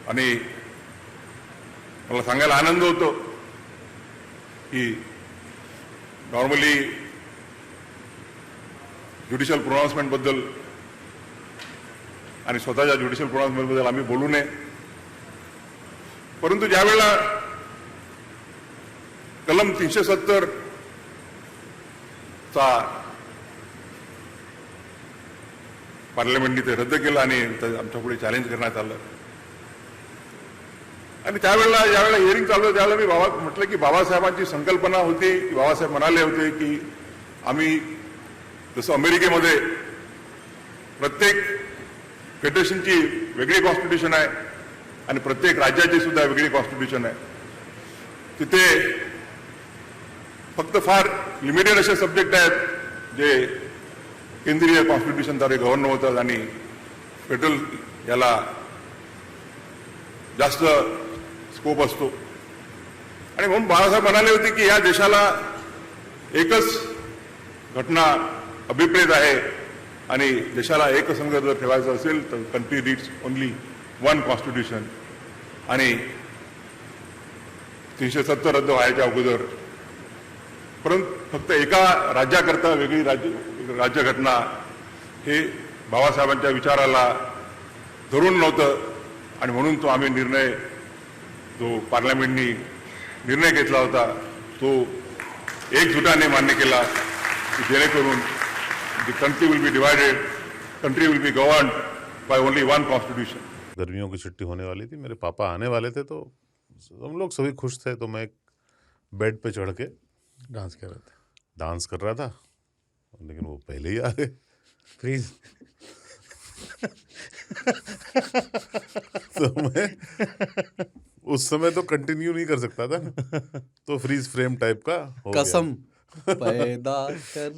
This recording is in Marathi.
आणि मला सांगायला आनंद होतो की नॉर्मली ज्युडिशियल प्रोनाउन्समेंटबद्दल आणि स्वतःच्या ज्युडिशियल प्रोनाउन्समेंटबद्दल आम्ही बोलू नये, परंतु ज्यावेळेला कलम 370 चा पार्लमेंटने ते रद्द केलं आणि आमच्या पुढे चॅलेंज करण्यात आलं आणि ज्यावेळेला हिअरिंग चालू होतं त्यावेळेला मी म्हटलं की बाबासाहेबांची संकल्पना होती की बाबासाहेब म्हणाले होते की आम्ही जसं अमेरिकेमध्ये प्रत्येक फेडरेशनची वेगळी कॉन्स्टिट्यूशन आहे आणि प्रत्येक राज्याची सुद्धा वेगळी कॉन्स्टिट्यूशन आहे, तिथे फक्त फार लिमिटेड असे सब्जेक्ट आहेत जे केंद्रीय कॉन्स्टिट्यूशनद्वारे गव्हर्न होतात आणि फेडरल याला जास्त स्कोप असतो. आणि म्हणून बाळासाहेब म्हणाले होते की या देशाला एकच घटना अभिप्रेत आहे आणि देशाला एकसंघ जर ठेवायचं असेल तर country needs only one constitution. आणि 370 रद्द व्हायच्या अगोदर परंतु फक्त एका राज्याकरता वेगळी राज्यघटना हे बाबासाहेबांच्या विचाराला धरून नव्हतं आणि म्हणून तो आम्ही निर्णय जो पार्लमेंटनी निर्णय घेतला होता तो एकजुटाने मान्य केला की जेणेकरून the country will be divided, country will be governed by only one constitution. गर्मियों की छुट्टी होने वाली थी, मेरे पापा आने वाले थे, तो हम लोग सभी खुश थे. तो मैं एक बेड पे चढ़ के डांस कर रहा था, लेकिन वो पहले ही आ गए. प्लीज तो मैं उस समय तो कंटिन्यू नहीं कर सकता था ना, तो फ्रीज फ्रेम टाइप का हो गया. कसम पैदा कर